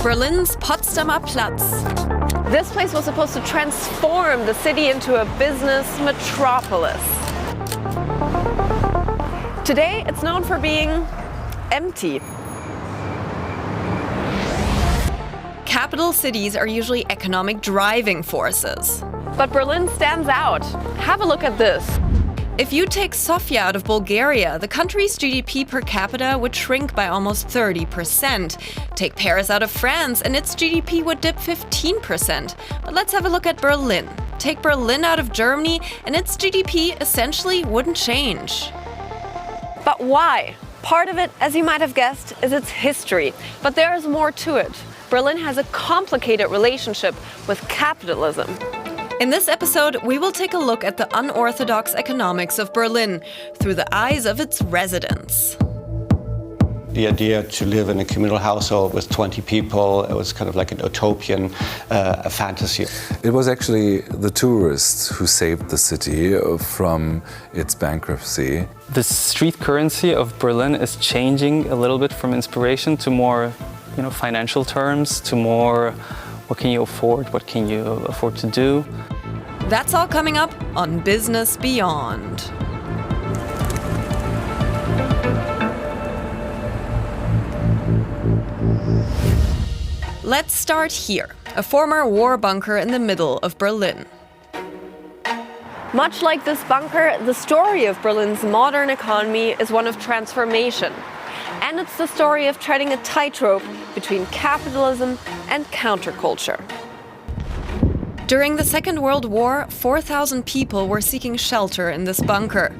Berlin's Potsdamer Platz. This place was supposed to transform the city into a business metropolis. Today, it's known for being empty. Capital cities are usually economic driving forces. But Berlin stands out. Have a look at this. If you take Sofia out of Bulgaria, the country's GDP per capita would shrink by almost 30%. Take Paris out of France, and its GDP would dip 15%. But let's have a look at Berlin. Take Berlin out of Germany, and its GDP essentially wouldn't change. But why? Part of it, as you might have guessed, is its history. But there is more to it. Berlin has a complicated relationship with capitalism. In this episode, we will take a look at the unorthodox economics of Berlin through the eyes of its residents. The idea to live in a communal household with 20 people, it was kind of like an utopian fantasy. It was actually the tourists who saved the city from its bankruptcy. The street currency of Berlin is changing a little bit from inspiration to more, financial terms, to more what can you afford to do? That's all coming up on Business Beyond. Let's start here, a former war bunker in the middle of Berlin. Much like this bunker, the story of Berlin's modern economy is one of transformation. And it's the story of treading a tightrope between capitalism and counterculture. During the Second World War, 4,000 people were seeking shelter in this bunker.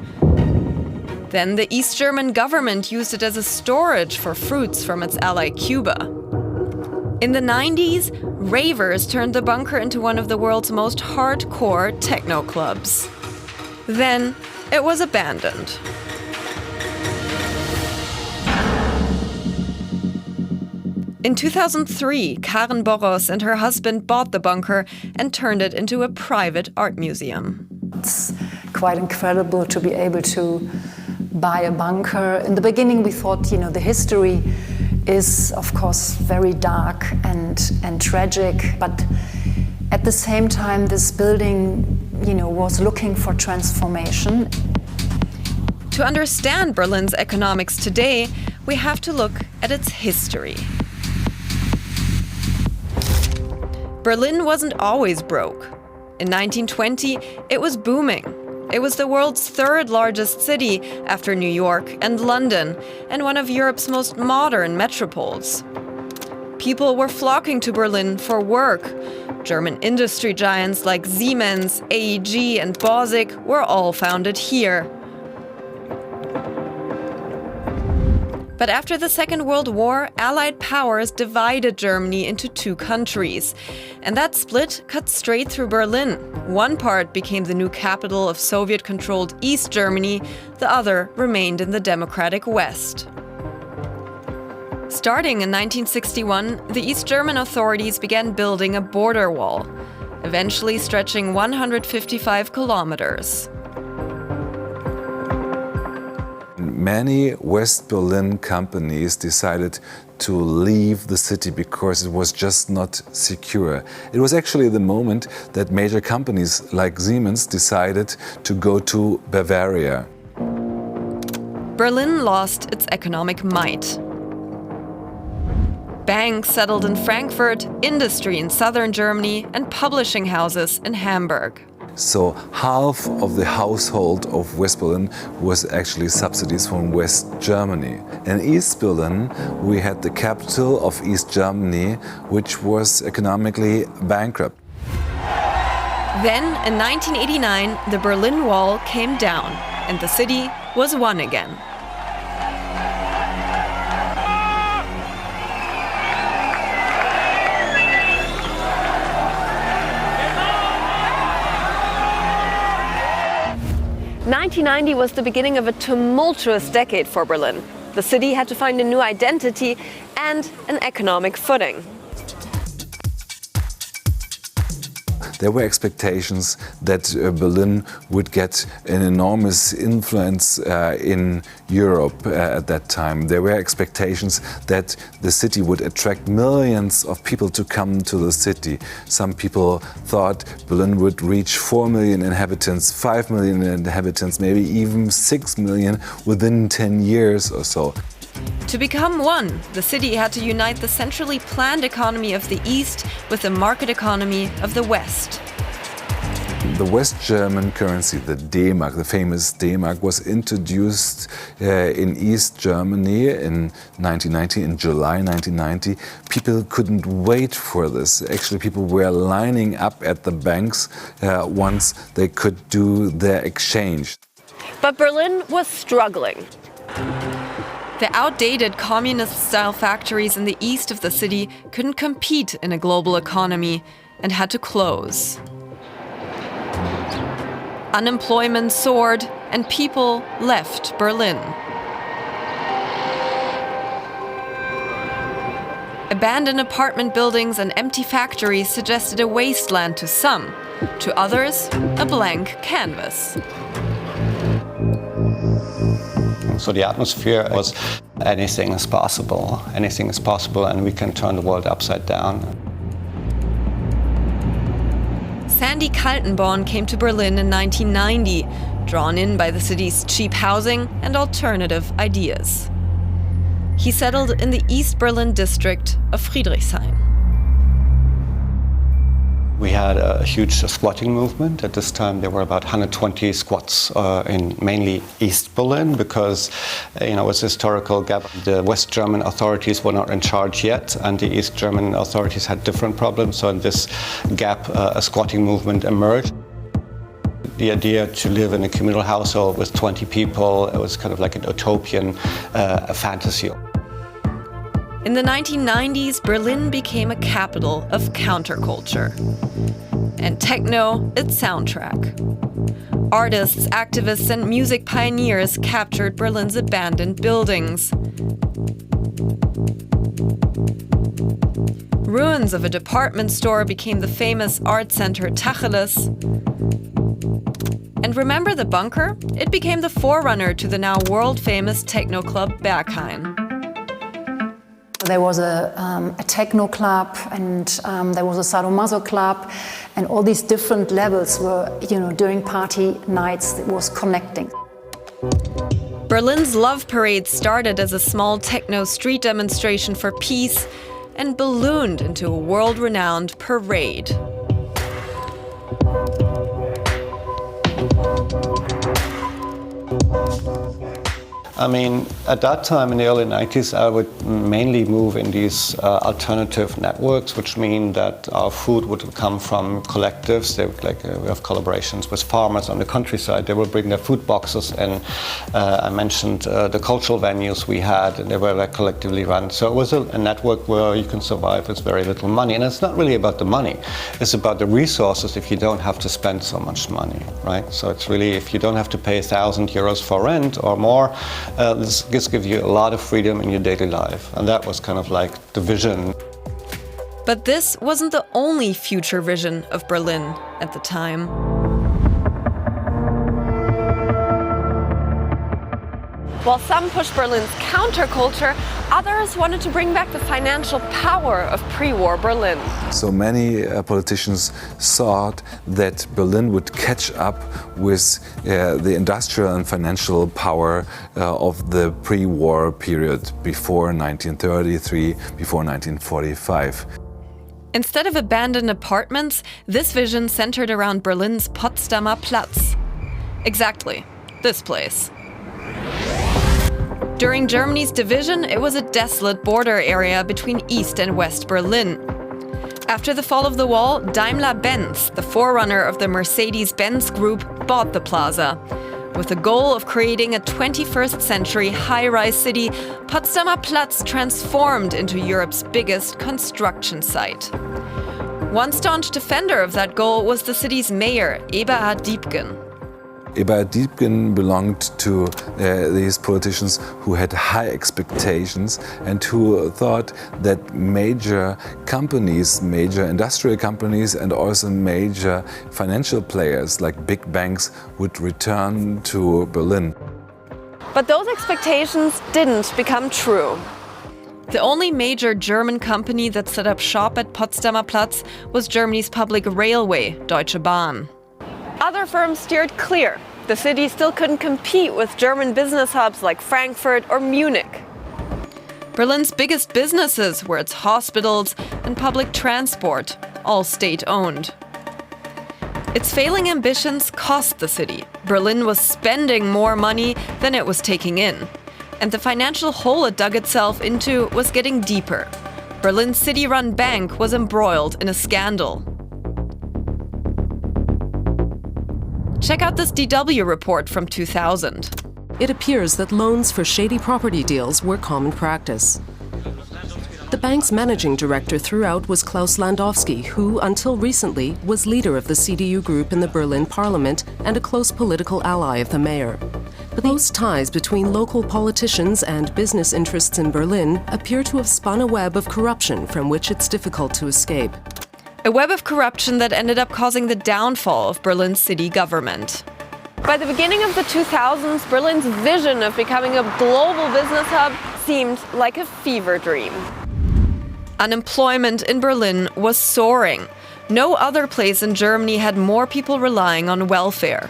Then the East German government used it as a storage for fruits from its ally Cuba. In the 90s, ravers turned the bunker into one of the world's most hardcore techno clubs. Then it was abandoned. In 2003, Karen Boros and her husband bought the bunker and turned it into a private art museum. It's quite incredible to be able to buy a bunker. In the beginning, we thought, the history is, of course, very dark and tragic. But at the same time, this building, was looking for transformation. To understand Berlin's economics today, we have to look at its history. Berlin wasn't always broke. In 1920, it was booming. It was the world's third largest city after New York and London, and one of Europe's most modern metropoles. People were flocking to Berlin for work. German industry giants like Siemens, AEG, and Borsig were all founded here. But after the Second World War, Allied powers divided Germany into two countries. And that split cut straight through Berlin. One part became the new capital of Soviet-controlled East Germany, the other remained in the democratic West. Starting in 1961, the East German authorities began building a border wall, eventually stretching 155 kilometers. Many West Berlin companies decided to leave the city because it was just not secure. It was actually the moment that major companies like Siemens decided to go to Bavaria. Berlin lost its economic might. Banks settled in Frankfurt, industry in southern Germany, and publishing houses in Hamburg. So half of the household of West Berlin was actually subsidies from West Germany. In East Berlin, we had the capital of East Germany, which was economically bankrupt. Then, in 1989, the Berlin Wall came down, and the city was one again. '90 was the beginning of a tumultuous decade for Berlin. The city had to find a new identity and an economic footing. There were expectations that Berlin would get an enormous influence in Europe at that time. There were expectations that the city would attract millions of people to come to the city. Some people thought Berlin would reach 4 million inhabitants, 5 million inhabitants, maybe even 6 million within 10 years or so. To become one, the city had to unite the centrally planned economy of the East with the market economy of the West. The West German currency, the D-Mark, the famous D-Mark, was introduced in East Germany in 1990, in July 1990. People couldn't wait for this. Actually, people were lining up at the banks once they could do their exchange. But Berlin was struggling. The outdated communist-style factories in the east of the city couldn't compete in a global economy and had to close. Unemployment soared and people left Berlin. Abandoned apartment buildings and empty factories suggested a wasteland to some, to others, a blank canvas. So the atmosphere was anything is possible, and we can turn the world upside down. Sandy Kaltenborn came to Berlin in 1990, drawn in by the city's cheap housing and alternative ideas. He settled in the East Berlin district of Friedrichshain. We had a huge squatting movement. At this time, there were about 120 squats in mainly East Berlin because, it was a historical gap. The West German authorities were not in charge yet, and the East German authorities had different problems. So in this gap, a squatting movement emerged. The idea to live in a communal household with 20 people, it was kind of like an utopian fantasy. In the 1990s, Berlin became a capital of counterculture. And techno, its soundtrack. Artists, activists, and music pioneers captured Berlin's abandoned buildings. Ruins of a department store became the famous art center Tacheles. And remember the bunker? It became the forerunner to the now world-famous techno club Berghain. There was a techno club, and there was a sadomaso club, and all these different levels were, during party nights, it was connecting. Berlin's Love Parade started as a small techno street demonstration for peace and ballooned into a world-renowned parade. At that time in the early 90s, I would mainly move in these alternative networks, which mean that our food would come from collectives. They would, we have collaborations with farmers on the countryside. They would bring their food boxes, and I mentioned the cultural venues we had, and they were collectively run. So it was a network where you can survive with very little money. And it's not really about the money. It's about the resources if you don't have to spend so much money, right? So it's really, if you don't have to pay 1,000 euros for rent or more, this gives you a lot of freedom in your daily life. And that was kind of like the vision. But this wasn't the only future vision of Berlin at the time. While some pushed Berlin's counterculture, others wanted to bring back the financial power of pre-war Berlin. So many politicians thought that Berlin would catch up with the industrial and financial power of the pre-war period before 1933, before 1945. Instead of abandoned apartments, this vision centered around Berlin's Potsdamer Platz. Exactly, this place. During Germany's division, it was a desolate border area between East and West Berlin. After the fall of the wall, Daimler-Benz, the forerunner of the Mercedes-Benz Group, bought the plaza. With the goal of creating a 21st century high-rise city, Potsdamer Platz transformed into Europe's biggest construction site. One staunch defender of that goal was the city's mayor, Eberhard Diepgen. Eberhard Diepgen belonged to these politicians who had high expectations and who thought that major companies, major industrial companies and also major financial players like big banks would return to Berlin. But those expectations didn't become true. The only major German company that set up shop at Potsdamer Platz was Germany's public railway, Deutsche Bahn. Other firms steered clear. The city still couldn't compete with German business hubs like Frankfurt or Munich. Berlin's biggest businesses were its hospitals and public transport, all state-owned. Its failing ambitions cost the city. Berlin was spending more money than it was taking in. And the financial hole it dug itself into was getting deeper. Berlin's city-run bank was embroiled in a scandal. Check out this DW report from 2000. It appears that loans for shady property deals were common practice. The bank's managing director throughout was Klaus Landowski, who, until recently, was leader of the CDU group in the Berlin parliament and a close political ally of the mayor. But close ties between local politicians and business interests in Berlin appear to have spun a web of corruption from which it's difficult to escape. A web of corruption that ended up causing the downfall of Berlin's city government. By the beginning of the 2000s, Berlin's vision of becoming a global business hub seemed like a fever dream. Unemployment in Berlin was soaring. No other place in Germany had more people relying on welfare.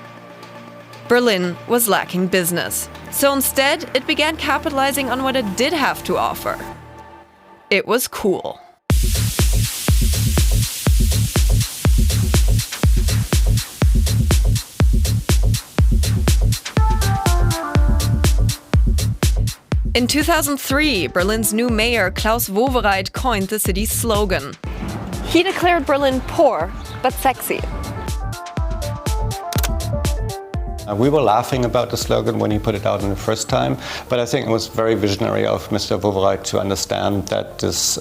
Berlin was lacking business. So instead, it began capitalizing on what it did have to offer. It was cool. In 2003, Berlin's new mayor, Klaus Wowereit, coined the city's slogan. He declared Berlin poor, but sexy. We were laughing about the slogan when he put it out in the first time, but I think it was very visionary of Mr. Wowereit to understand that this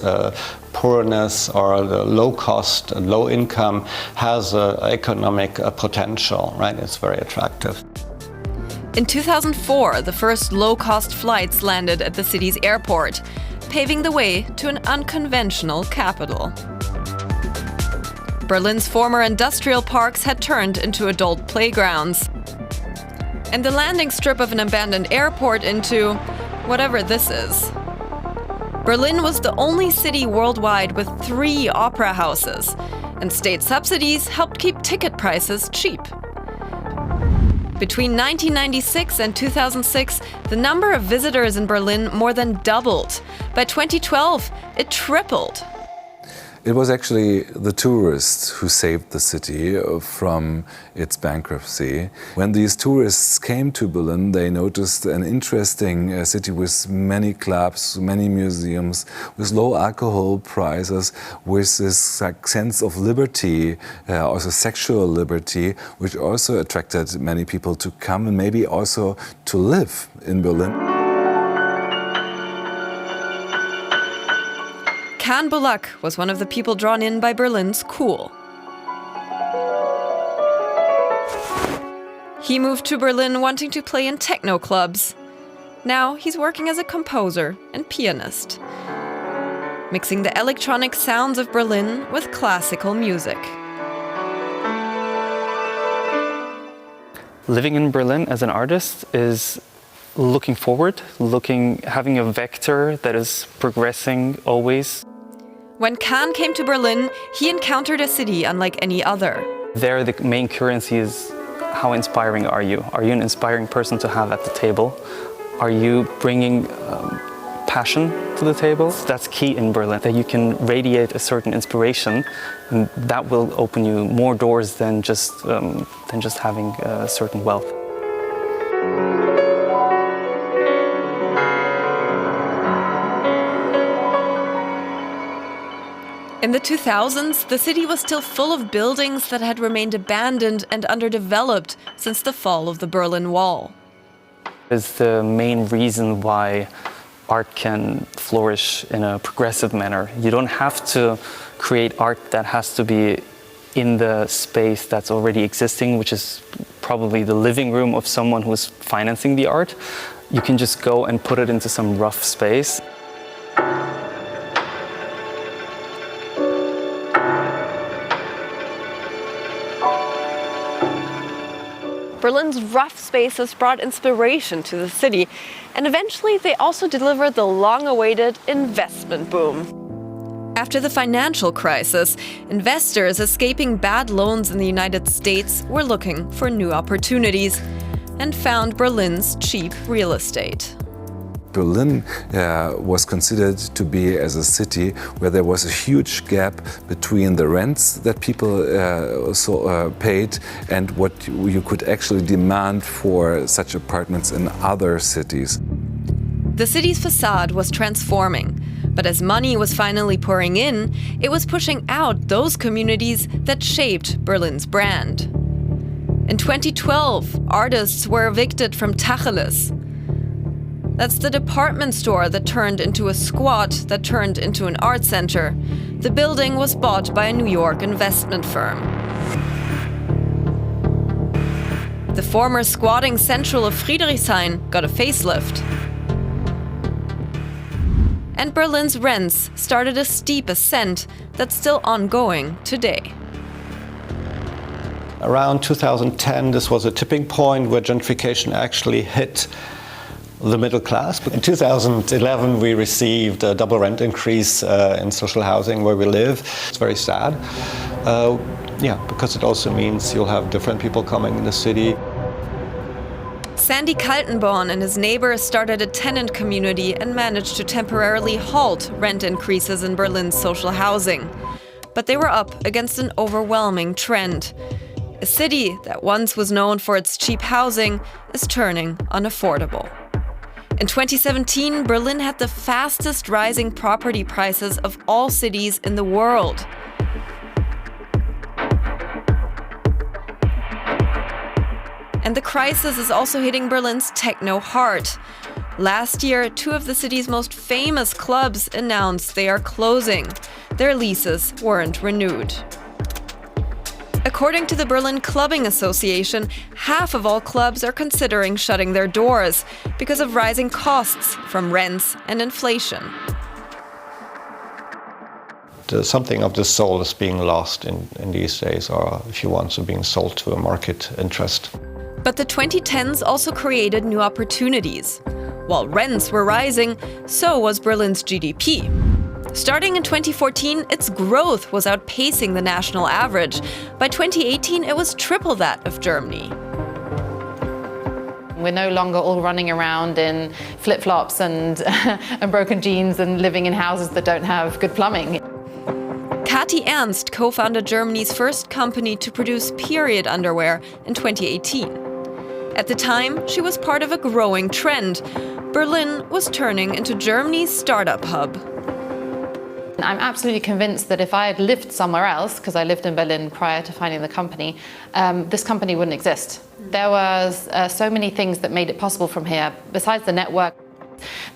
poorness or the low cost, low income has an economic potential, right? It's very attractive. In 2004, the first low-cost flights landed at the city's airport, paving the way to an unconventional capital. Berlin's former industrial parks had turned into adult playgrounds, and the landing strip of an abandoned airport into whatever this is. Berlin was the only city worldwide with 3 opera houses, and state subsidies helped keep ticket prices cheap. Between 1996 and 2006, the number of visitors in Berlin more than doubled. By 2012, it tripled. It was actually the tourists who saved the city from its bankruptcy. When these tourists came to Berlin, they noticed an interesting city with many clubs, many museums, with low alcohol prices, with this sense of liberty, also sexual liberty, which also attracted many people to come and maybe also to live in Berlin. Can Bulak was one of the people drawn in by Berlin's cool. He moved to Berlin wanting to play in techno clubs. Now he's working as a composer and pianist, mixing the electronic sounds of Berlin with classical music. Living in Berlin as an artist is looking forward, having a vector that is progressing always. When Kahn came to Berlin, he encountered a city unlike any other. There, the main currency is how inspiring are you? Are you an inspiring person to have at the table? Are you bringing passion to the table? That's key in Berlin, that you can radiate a certain inspiration, and that will open you more doors than just having a certain wealth. In the 2000s, the city was still full of buildings that had remained abandoned and underdeveloped since the fall of the Berlin Wall. It's the main reason why art can flourish in a progressive manner. You don't have to create art that has to be in the space that's already existing, which is probably the living room of someone who's financing the art. You can just go and put it into some rough space. Berlin's rough spaces brought inspiration to the city, and eventually they also delivered the long-awaited investment boom. After the financial crisis, investors escaping bad loans in the United States were looking for new opportunities and found Berlin's cheap real estate. Berlin was considered to be as a city where there was a huge gap between the rents that people paid and what you could actually demand for such apartments in other cities. The city's facade was transforming, but as money was finally pouring in, it was pushing out those communities that shaped Berlin's brand. In 2012, artists were evicted from Tacheles. That's the department store that turned into a squat that turned into an art center. The building was bought by a New York investment firm. The former squatting central of Friedrichshain got a facelift. And Berlin's rents started a steep ascent that's still ongoing today. Around 2010, this was a tipping point where gentrification actually hit the middle class. But in 2011, we received a double rent increase in social housing where we live. It's very sad. Because it also means you'll have different people coming in the city. Sandy Kaltenborn and his neighbors started a tenant community and managed to temporarily halt rent increases in Berlin's social housing. But they were up against an overwhelming trend. A city that once was known for its cheap housing is turning unaffordable. In 2017, Berlin had the fastest rising property prices of all cities in the world. And the crisis is also hitting Berlin's techno heart. Last year, 2 of the city's most famous clubs announced they are closing. Their leases weren't renewed. According to the Berlin Clubbing Association, half of all clubs are considering shutting their doors because of rising costs from rents and inflation. Something of the soul is being lost in these days, or if you want, so being sold to a market interest. But the 2010s also created new opportunities. While rents were rising, so was Berlin's GDP. Starting in 2014, its growth was outpacing the national average. By 2018, it was triple that of Germany. We're no longer all running around in flip-flops and broken jeans and living in houses that don't have good plumbing. Kati Ernst co-founded Germany's first company to produce period underwear in 2018. At the time, she was part of a growing trend. Berlin was turning into Germany's startup hub. I'm absolutely convinced that if I had lived somewhere else, because I lived in Berlin prior to finding the company, this company wouldn't exist. There was so many things that made it possible from here. Besides the network,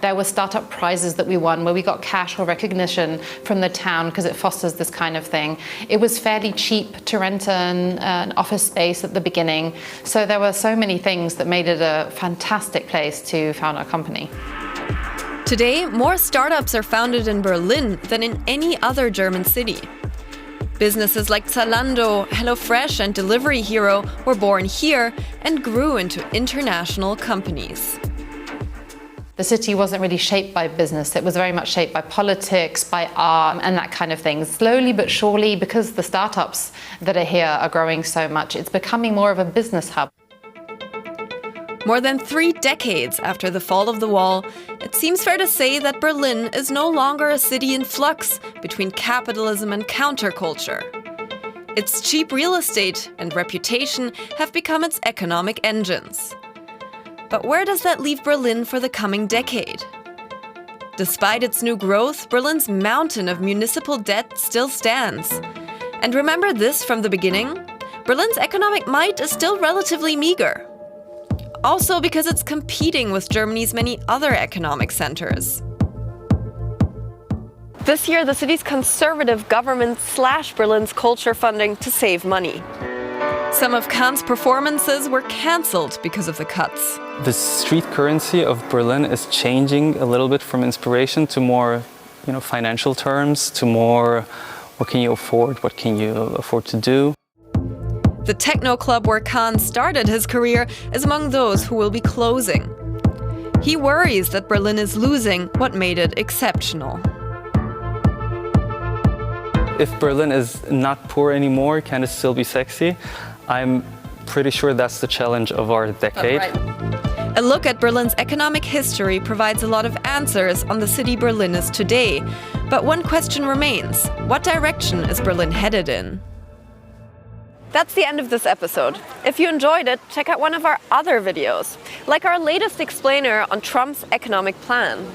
there were startup prizes that we won where we got cash or recognition from the town because it fosters this kind of thing. It was fairly cheap to rent an office space at the beginning. So there were so many things that made it a fantastic place to found our company. Today, more startups are founded in Berlin than in any other German city. Businesses like Zalando, HelloFresh, and Delivery Hero were born here and grew into international companies. The city wasn't really shaped by business. It was very much shaped by politics, by art, and that kind of thing. Slowly but surely, because the startups that are here are growing so much, it's becoming more of a business hub. More than 3 decades after the fall of the wall, it seems fair to say that Berlin is no longer a city in flux between capitalism and counterculture. Its cheap real estate and reputation have become its economic engines. But where does that leave Berlin for the coming decade? Despite its new growth, Berlin's mountain of municipal debt still stands. And remember this from the beginning? Berlin's economic might is still relatively meager. Also because it's competing with Germany's many other economic centers. This year, the city's conservative government slashed Berlin's culture funding to save money. Some of Kahn's performances were cancelled because of the cuts. The street currency of Berlin is changing a little bit from inspiration to more, financial terms, to more what can you afford, what can you afford to do. The techno club where Kahn started his career is among those who will be closing. He worries that Berlin is losing what made it exceptional. If Berlin is not poor anymore, can it still be sexy? I'm pretty sure that's the challenge of our decade. A look at Berlin's economic history provides a lot of answers on the city Berlin is today. But one question remains: what direction is Berlin headed in? That's the end of this episode. If you enjoyed it, check out one of our other videos, like our latest explainer on Trump's economic plan.